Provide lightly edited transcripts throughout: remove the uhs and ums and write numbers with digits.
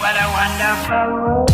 What a wonderful world.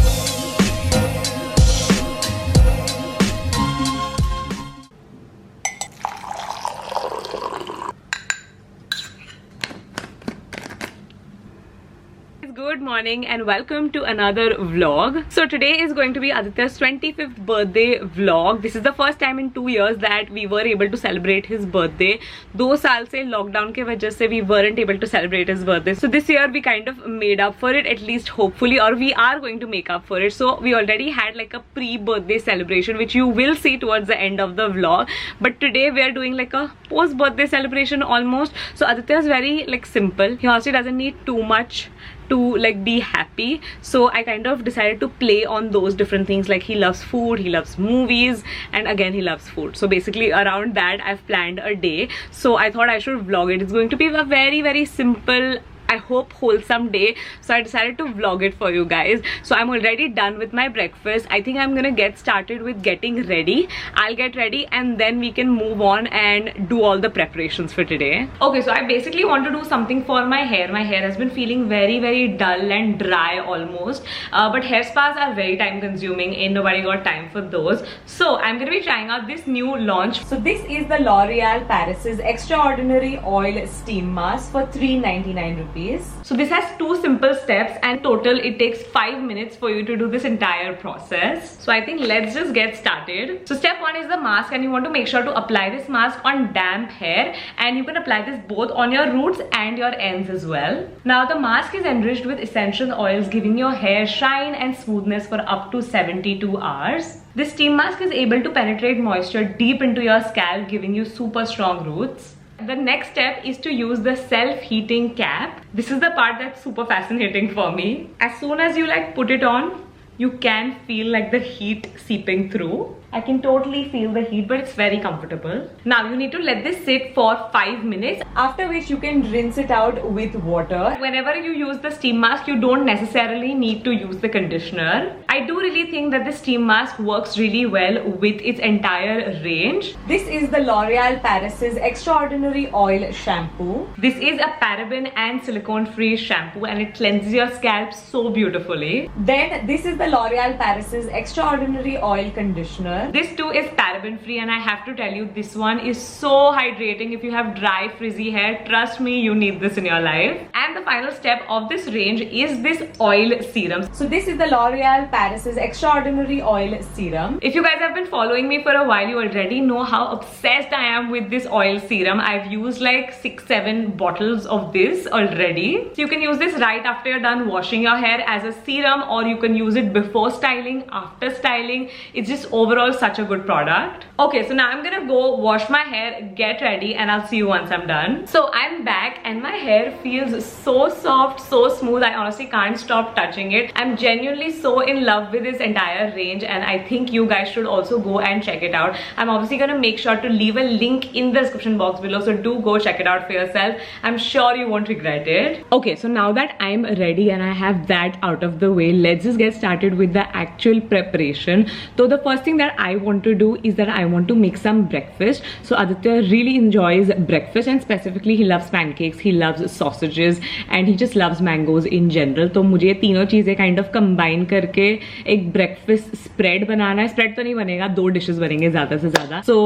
Good morning and welcome to another vlog. So today is going to be Aditya's 25th birthday vlog. This is the first time in 2 years that we were able to celebrate his birthday. 2 साल से lockdown के वजह से we weren't able to celebrate his birthday. So this year we kind of made up for it, at least hopefully, or we are going to make up for it. So we already had like a pre-birthday celebration which you will see towards the end of the vlog. But today we are doing like a post-birthday celebration almost. So Aditya is very like simple. He honestly doesn't need too much to like be happy, so I kind of decided to play on those different things. Like he loves food, he loves movies, and again he loves food. So basically around that I've planned a day, so I thought I should vlog it. It's going to be a very simple, I hope wholesome day, so I decided to vlog it for you guys. So I'm already done with my breakfast. I think I'm gonna get started with getting ready. I'll get ready and then we can move on and do all the preparations for today. Okay, so I basically want to do something for my hair. My hair has been feeling very dull and dry almost, but hair spas are very time consuming and nobody got time for those. So I'm gonna be trying out this new launch. So this is the L'Oreal Paris's Extraordinary Oil Steam Mask for 399 rupees. So this has 2 simple steps and total it takes 5 minutes for you to do this entire process. So I think let's just get started. So step 1 is the mask, and you want to make sure to apply this mask on damp hair, and you can apply this both on your roots and your ends as well. Now the mask is enriched with essential oils, giving your hair shine and smoothness for up to 72 hours. This steam mask is able to penetrate moisture deep into your scalp, giving you super strong roots. The next step is to use the self-heating cap. This is the part that's super fascinating for me. As soon as you like put it on, you can feel like the heat seeping through. I can totally feel the heat, but it's very comfortable. Now you need to let this sit for 5 minutes, after which you can rinse it out with water. Whenever you use the steam mask, you don't necessarily need to use the conditioner. I do really think that the steam mask works really well with its entire range. This is the L'Oreal Paris's Extraordinary Oil Shampoo. This is a paraben and silicone free shampoo, and it cleanses your scalp so beautifully. Then this is the L'Oreal Paris's Extraordinary Oil Conditioner. This too is paraben free, and I have to tell you, this one is so hydrating. If you have dry frizzy hair, trust me, you need this in your life. And the final step of this range is this oil serum. So this is the L'Oreal Paris's Extraordinary Oil Serum. If you guys have been following me for a while, you already know how obsessed I am with this oil serum. I've used like 6-7 bottles of this already. So you can use this right after you're done washing your hair as a serum, or you can use it before styling, after styling. It's just overall such a good product. Okay, so now I'm gonna go wash my hair, get ready, and I'll see you once I'm done. So I'm back and my hair feels so soft, so smooth. I honestly can't stop touching it. I'm genuinely so in love with this entire range, and I think you guys should also go and check it out. I'm obviously gonna make sure to leave a link in the description box below, so do go check it out for yourself. I'm sure you won't regret it. Okay, so now that I'm ready and I have that out of the way, let's just get started with the actual preparation. So the first thing that I want to do is that I want to make some breakfast. So Aditya really enjoys breakfast, and specifically he loves pancakes, he loves sausages, and he just loves mangoes in general. तो मुझे ये तीनों चीजें kind of combine करके एक breakfast spread बनाना है. Spread तो नहीं बनेगा, 2 dishes बनेंगे ज़्यादा से ज़्यादा. So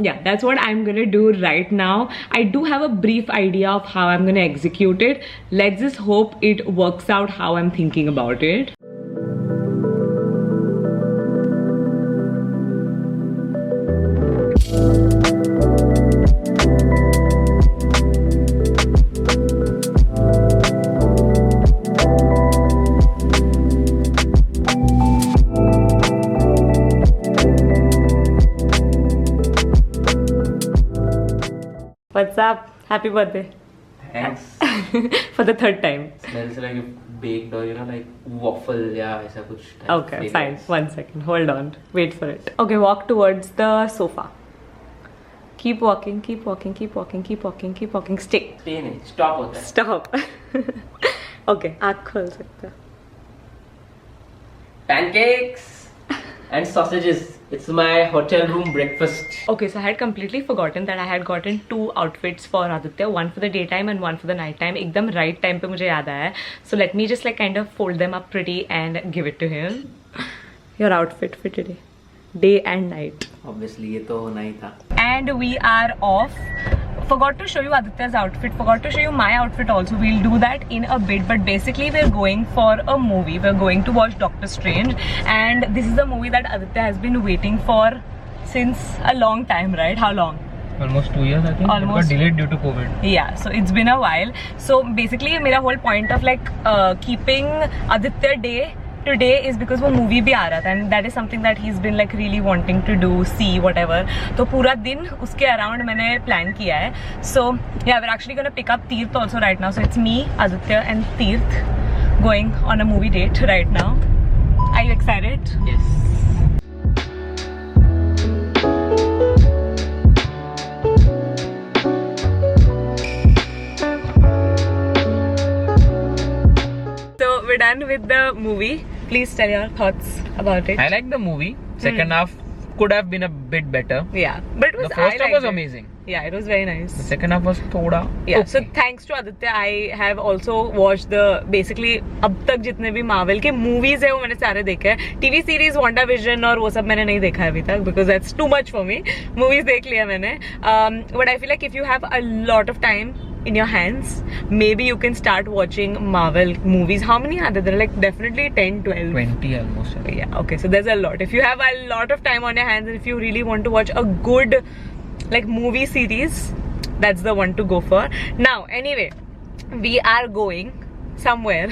yeah, that's what I'm gonna do right now. I do have a brief idea of how I'm gonna execute it. Let's just hope it works out how I'm thinking about it. What's up? Happy birthday. Thanks. For the 3rd time. Smells like a baked or like waffle, yeah, ऐसा कुछ. Okay, fine. 1 second. Hold on. Wait for it. Okay, walk towards the sofa. Keep walking, keep walking, keep walking, keep walking, keep walking. Stay. Stay नहीं, stop होता है. Stop. Okay, आँख खोल सकते हो. Pancakes. And sausages. It's my hotel room breakfast. Okay, so I had completely forgotten that I had gotten 2 outfits for Aditya, one for the daytime and one for the night time. Ekdam right time pe mujhe yaad aaya. So let me just like kind of fold them up pretty and give it to him. Your outfit for today, day and night. Obviously, ये तो होना ही था. And we are off. Forgot to show you Aditya's outfit, forgot to show you my outfit also. We'll do that in a bit, but basically we're going for a movie. We're going to watch Doctor Strange, and this is a movie that Aditya has been waiting for since a long time, right? How long? Almost 2 years, I think. Almost. It got delayed due to COVID. Yeah, so it's been a while. So basically my whole point of like keeping Aditya Day today is because वो movie भी आ रहा था, and that is something that he's been like really wanting to do, see, whatever. तो पूरा दिन उसके around मैंने plan किया है. So yeah, we're actually gonna pick up Teerth also right now. So it's me, Aditya and Teerth going on a movie date right now. Are you excited? Yes. So we're done with the movie. Please tell your thoughts about it. I like the movie. Second half could have been a bit better. Yeah, but it was, The first I half was liked it. amazing. Yeah, it was very nice. The second half was thoda. Yeah, okay. so thanks to Aditya, I have also watched the basically अब तक जितने भी Marvel के movies है वो मैंने सारे देखे हैं. TV series WandaVision और वो सब मैंने नहीं देखा है अभी तक because that's too much for me. Movies देख लिया मैंने. But I feel like if you have a lot of time in your hands, maybe you can start watching Marvel movies. How many are there? There are like definitely 10, 12. 20 almost. Yeah, okay, so there's a lot. If you have a lot of time on your hands and if you really want to watch a good like movie series, that's the one to go for. Now anyway, we are going somewhere.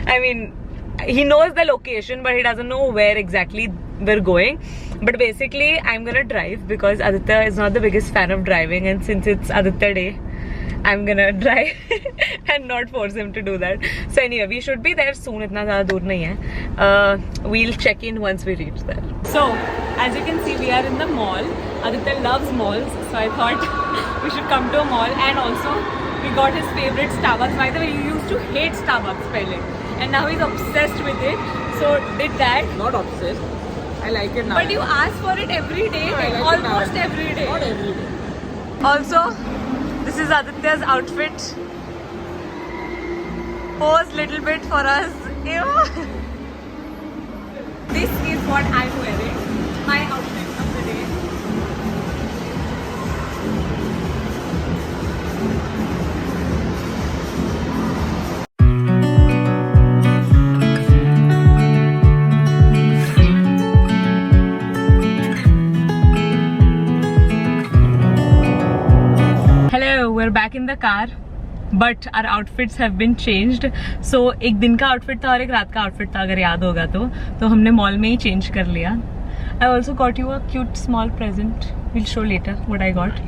I mean, he knows the location but he doesn't know where exactly we're going. But basically I'm gonna drive because Aditya is not the biggest fan of driving, and since it's Aditya Day, I'm gonna drive and not force him to do that. So anyway, we should be there soon. इतना ज़्यादा दूर नहीं है. We'll check in once we reach there. So as you can see, we are in the mall. Aditya loves malls, so I thought we should come to a mall. And also we got his favorite Starbucks. By the way, he used to hate Starbucks pehle, and now he's obsessed with it. So did that. Not obsessed. I like it now. But you ask for it every day, I like it almost now. every day. Not every day. Also, this is Aditya's outfit. Pose little bit for us. Ew. This is what I'm wearing. My outfit of the day. Hello, we're back in the car. But our outfits have been changed. So एक दिन का outfit था और एक रात का outfit था, अगर याद होगा तो हमने mall में ही change कर लिया. I also got you a cute small present. We'll show later what I got.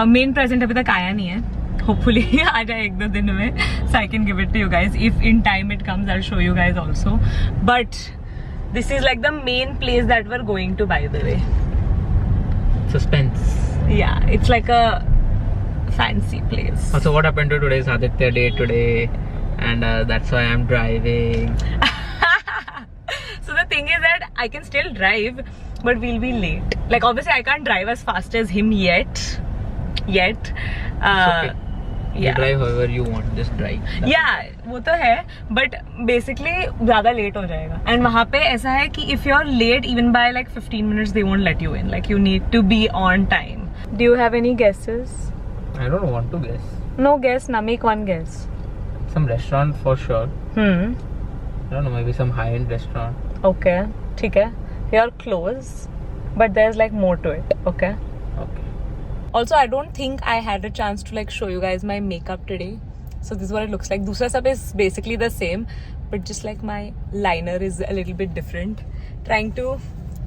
Main present अभी तक आया नहीं है. Hopefully आ जाए एक दो दिन में, so I can give it to you guys. If in time it comes, I'll show you guys also. But this is like the main place that we're going to, by the way. Suspense. Yeah, it's like a fancy place. Also, what happened to today's Aditya Day today, and that's why I'm driving. So the thing is that I can still drive, but we'll be late. Like obviously I can't drive as fast as him yet. It's okay. You Yeah. drive however you want, just drive. That's Yeah, वो तो है, but basically ज़्यादा late हो जाएगा. And वहाँ पे ऐसा है कि if you're late even by like 15 minutes, they won't let you in. Like you need to be on time. Do you have any guesses? I don't want to guess. No guess, now make one guess. Some restaurant for sure. I don't know, maybe some high-end restaurant. Okay, ठीक है. You're close, but there's like more to it. Okay. Okay. Also, I don't think I had a chance to like show you guys my makeup today. So this is what it looks like. दूसरा सब is basically the same, but just like my liner is a little bit different. Trying to,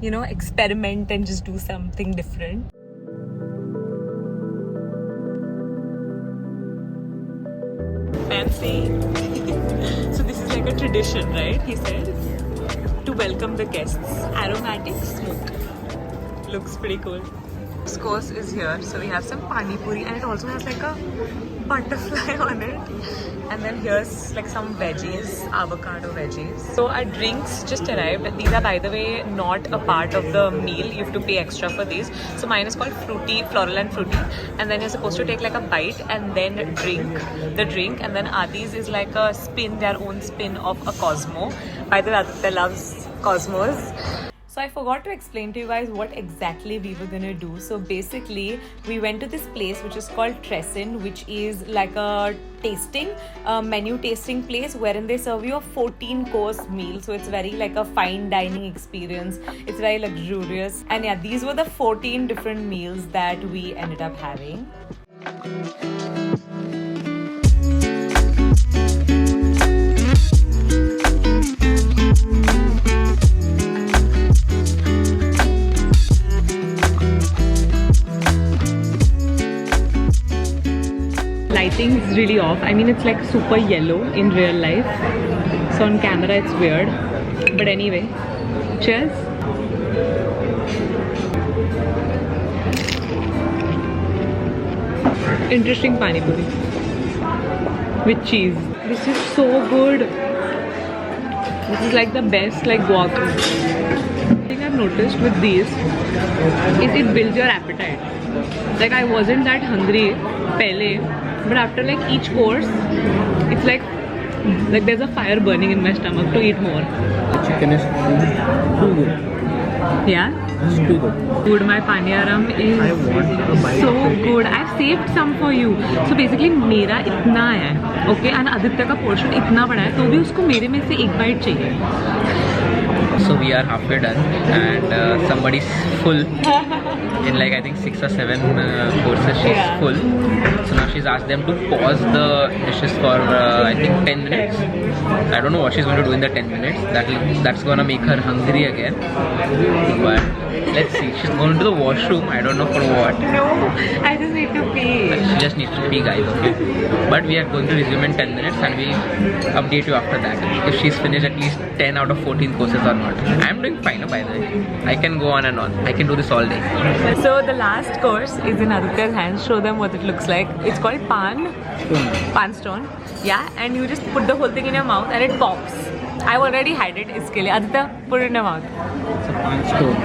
you know, experiment and just do something different. Fancy. So this is like a tradition, right? He said, to welcome the guests. Aromatic smoke. Looks pretty cool. This course is here, so we have some pani puri, and it also has like a butterfly on it. And then here's like some veggies, avocado veggies. So our drinks just arrived. These are, by the way, not a part of the meal. You have to pay extra for these. So mine is called fruity, floral and fruity. And then you're supposed to take like a bite and then drink the drink. And then Adi's is like a spin, their own spin of a Cosmo. By the way, Aditya loves Cosmos. So I forgot to explain to you guys what exactly we were gonna do. So basically, we went to this place which is called Trescent, which is like a menu tasting place wherein they serve you a 14-course meal. So it's very like a fine dining experience. It's very luxurious. And yeah, these were the 14 different meals that we ended up having. Lighting is really off. I mean, it's like super yellow in real life. So on camera it's weird. But anyway, cheers. Interesting pani puri with cheese. This is so good. This is like the best like guac. The thing I've noticed with these is it builds your appetite. Like I wasn't that hungry pehle. But after like each course, it's like there's a fire burning in my stomach to eat more. The chicken is too good. Yeah? It's too good. Dude, my paniyaram is I want a bite so of it. good. I've saved some for you. So basically मेरा इतना है, okay, and Aditya का portion इतना बड़ा है, तो भी उसको मेरे में से एक bite चाहिए. So we are halfway done and somebody's full. In like I think 6 or 7 courses she's full. So now she's asked them to pause the dishes for I think 10 minutes. I don't know what she's going to do in the 10 minutes. That's gonna make her hungry again. But let's see. She's going to the washroom. I don't know for what. No, I just need to pee. She just needs to pee, guys. Okay. But we are going to resume in 10 minutes and we'll update you after that. If she's finished at least 10 out of 14 courses or not. I'm doing fine, by the way. I can go on and on. I can do this all day. So the last course is in Aditya's hands. Show them what it looks like. It's called pan stone. Yeah, and you just put the whole thing in your mouth and it pops. I've already had it. Iske liye. Aditya, put it in your mouth. It's a pan stone.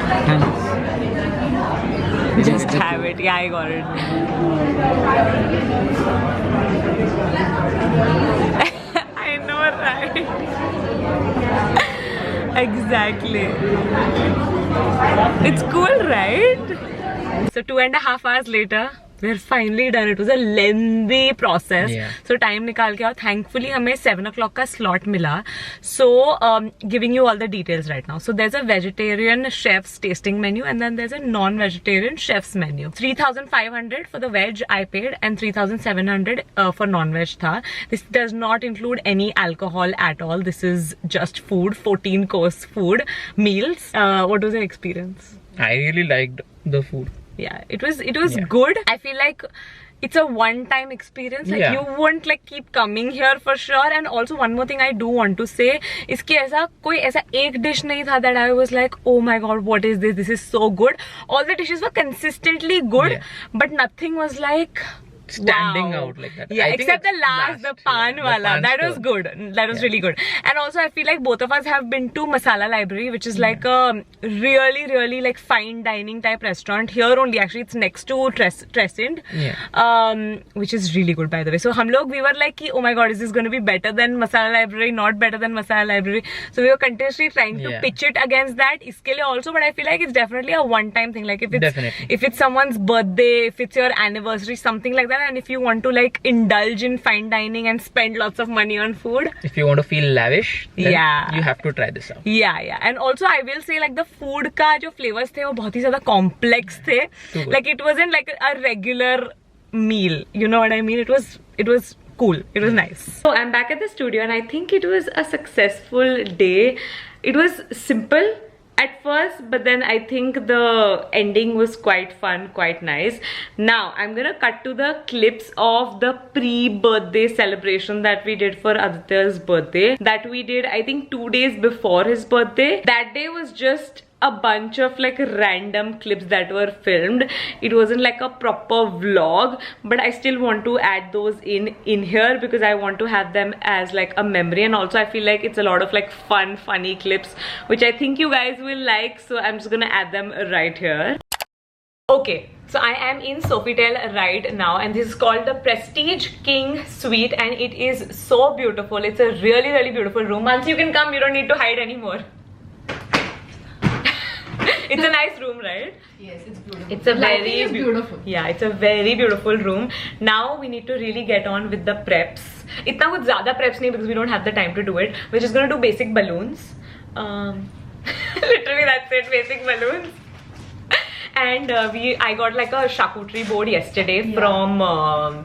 Thanks. Just have it. Yeah, I got it. I know, right? Exactly. It's cool, right? So 2.5 hours later, we're finally done. It was a lengthy process. Yeah. So time nikal ke aao. Thankfully हमें 7 o'clock का slot मिला. So giving you all the details right now. So there's a vegetarian chef's tasting menu and then there's a non-vegetarian chef's menu. 3,500 for the veg I paid and 3,700 for non-veg tha. This does not include any alcohol at all. This is just food, 14-course food meals. What was your experience? I really liked the food. Yeah, it was good. I feel like it's a one-time experience. Like you won't like keep coming here for sure. And also one more thing I do want to say is कि ऐसा कोई ऐसा एक dish नहीं था that I was like, oh my god, what is this? This is so good. All the dishes were consistently good, but nothing was like standing out like that. Yeah, except the last, the pan wala. That was good. That was really good. And also I feel like both of us have been to Masala Library, which is like a really like fine dining type restaurant. Here only, actually, it's next to Trescent, which is really good, by the way. So we were like, oh my god, is this going to be better than Masala Library? Not better than Masala Library. So we were continuously trying to pitch it against that. Iske liye also, but I feel like it's definitely a one-time thing. Like if it's someone's birthday, if it's your anniversary, something like that. And if you want to like indulge in fine dining and spend lots of money on food, if you want to feel lavish, then you have to try this out. Yeah. And also I will say like the food ka jo flavors the wo bahut hi zyada complex the. Like it wasn't like a regular meal. You know what I mean? It was cool. It was nice. So I'm back at the studio and I think it was a successful day. It was simple at first, but then I think the ending was quite fun, quite nice. Now I'm gonna cut to the clips of the pre-birthday celebration that we did for Aditya's birthday, that we did I think 2 days before his birthday. That day was just a bunch of like random clips that were filmed. It wasn't like a proper vlog, but I still want to add those in here because I want to have them as like a memory, and also I feel like it's a lot of like funny clips which I think you guys will like, so I'm just gonna add them right here. Okay, so I am in Sofitel right now, and this is called the Prestige King Suite, and it is so beautiful. It's a really beautiful room. Once you can come, you don't need to hide anymore. It's a nice room, right? Yes, it's beautiful. It's a very beautiful. Yeah, it's a very beautiful room. Now we need to really get on with the preps. Itna kuch zyada preps nahi because we don't have the time to do it. We're just gonna do basic balloons. Literally that's it, basic balloons. And I got like a charcuterie board yesterday from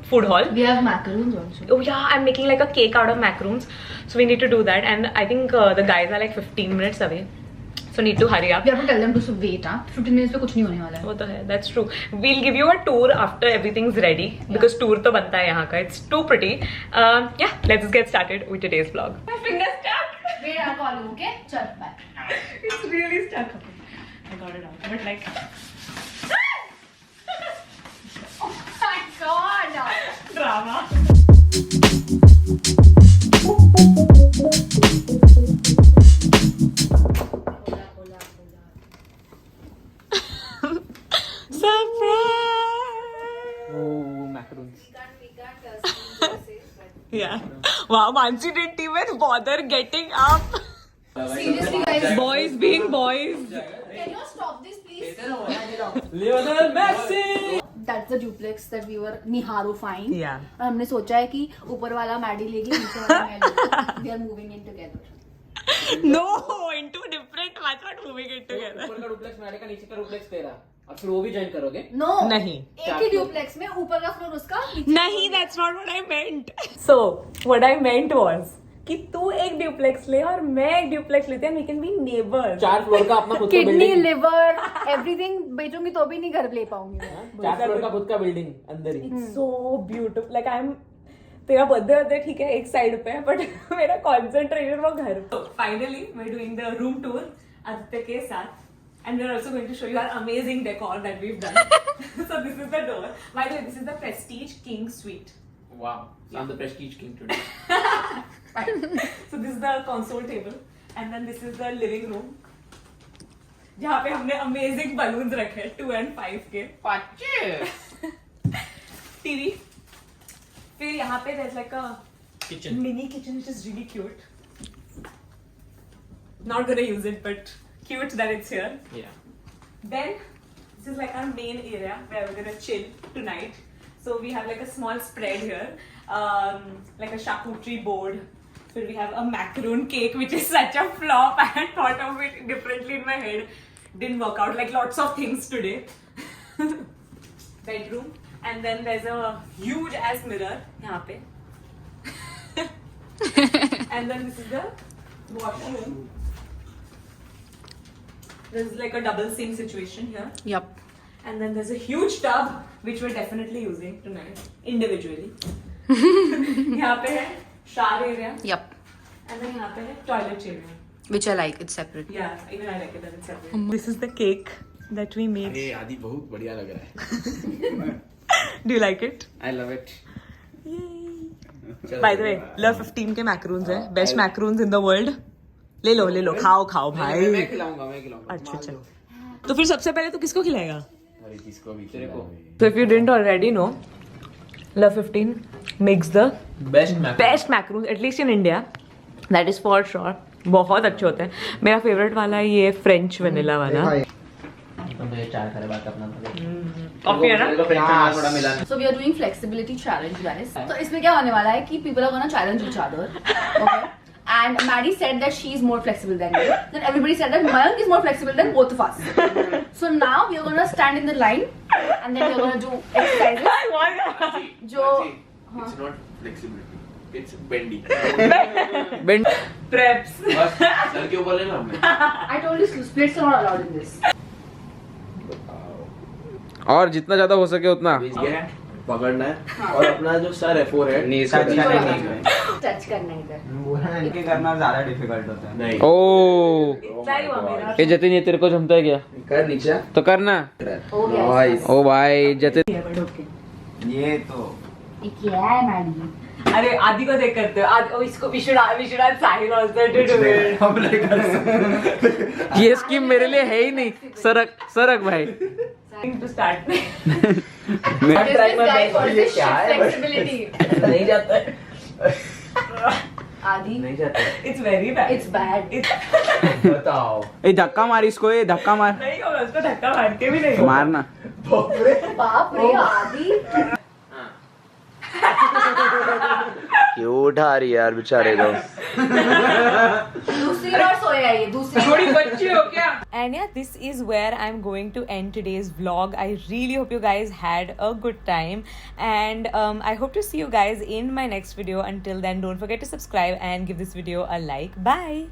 Food Hall. We have macaroons also. Oh yeah, I'm making like a cake out of macaroons. So we need to do that, and I think the guys are like 15 minutes away. So need to hurry up. We have to tell them to wait. 15 minutes पे कुछ नहीं होने वाला है. वो तो है, that's true. We'll give you a tour after everything's ready because tour तो बनता है यहाँ का. It's too pretty. Yeah, let's just get started with today's vlog. My finger's stuck. Wait, I'll call you. Okay? Chal, bye. It's really stuck. I got it out, but like. Oh my God! Drama. Yeah. Wow, Mansi didn't even bother getting up. Seriously, guys. Boys being boys. Can you stop this, please? Lionel Messi. That's the duplex that we were niharifying. Yeah. और हमने सोचा है कि ऊपर वाला Maddie लेगी, नीचे वाला मैं लूंगी. We are moving in together. No, into different. That's not moving it together. ऊपर का डुप्लेक्स मेरे का, नीचे का डुप्लेक्स तेरा. अब फिर वो भी ज्वाइन करोगे? No. नहीं. एक ही duplex में ऊपर का फ्लोर उसका. नहीं, that's not what I meant. So, what I meant was कि तू एक ड्यूप्लेक्स ले और मैं एक ड्यूप्लेक्स लेते हैं, we can be neighbors. 4 floor का अपना खुद का किडनी, बिल्डिंग. लिवर, एवरीथिंग बेचूंगी तो भी नहीं घर ले पाऊंगी मैं. 4 फ्लोर का खुद का बिल्डिंग अंदर ही. It's so beautiful. Like I'm. तेरा बर्थडे होता है ठीक है एक साइड पे, बट मेरा कंसंट्रेशन वो घर पे. Finally, we're doing the room tour Aditya के साथ. And we're also going to show you our amazing decor that we've done. So this is the door. By the way, this is the Prestige King Suite. Wow. I'm the Prestige King today. So this is the console table, and then this is the living room. जहाँ पे हमने amazing balloons रखे 2 and 5 के. TV. फिर यहाँ पे there's like a Kitchen. mini kitchen which is really cute. Not gonna use it, but cute that it's here. Yeah. Then this is like our main area where we're gonna chill tonight. So we have like a small spread here, like a charcuterie board. So we have a macaroon cake, which is such a flop. I had thought of it differently in my head. Didn't work out. Like lots of things today. Bedroom, and then there's a huge ass mirror यहाँ पे. And then this is the washroom. There's like a double sink situation here. Yep. And then there's a huge tub which we're definitely using tonight individually. यहाँ पे है shower area. Yep. And then यहाँ पे है toilet area. Which I like. It's separate. Yeah, even I like it that it's separate. This is the cake that we made. ये आदि बहुत बढ़िया लग रहा है. Do you like it? I love it. By the way, Love 15 के macaroons है. Best macaroons in the world. ले लो, खाओ भाई. मैं खिलाऊंगा. अच्छा चल. तो फिर सबसे पहले तू किसको खिलाएगा? अरे किसको भी तेरे को. So if you didn't already know, Love 15 makes the best macaroons, at least in India. That is for sure. बहुत अच्छे होते हैं. मेरा फेवरेट वाला है ये फ्रेंच वनीला वाला. कॉफी है ना? So we are doing flexibility challenge, guys. So इसमें क्या होने वाला है कि people are gonna challenge each other. Okay. And Maddie said that she is more flexible than me. Then everybody said that Mayank is more flexible than both of us. So now we are gonna stand in the line, and then we are gonna do exercises. जो It's not flexibility. It's bendy. Bend. Preps. बस sir के ऊपर लेना हमने. I told you splits are not allowed in this. और जितना ज्यादा हो सके उतना. पकड़ना है और अपना जो सर है फोरहेड टच करना है इधर. इनके करना ज्यादा डिफिकल्ट होता है. नहीं. ओ इतना ही हुआ मेरा. ये जतिन, ये तेरे को जमता है क्या? कर नीचे. तो करना. हो गया. ओ भाई जतिन, ये तो ये क्या है मैडी? अरे आदि को देख करते हो. इसको we should have Sahil also to do it. हम नहीं कर सकते. ये स्कीम मेरे लिए है ही नहीं. सरक भाई. To start. What is this guy for this shit flexibility? नहीं जाता है. आदि. नहीं जाता है. It's very bad. It's bad. बताओ. ए धक्का मार इसको, ए धक्का मार. नहीं होगा, उसको धक्का मार के भी नहीं होगा. मारना. बाप रे आदि. क्यों उठा रही यार बेचारे को. दूसरी बार सोया ये दूसरी. थोड़ी बच्ची हो क्या? And yeah, this is where I'm going to end today's vlog. I really hope you guys had a good time, and I hope to see you guys in my next video. Until then, don't forget to subscribe and give this video a like. Bye.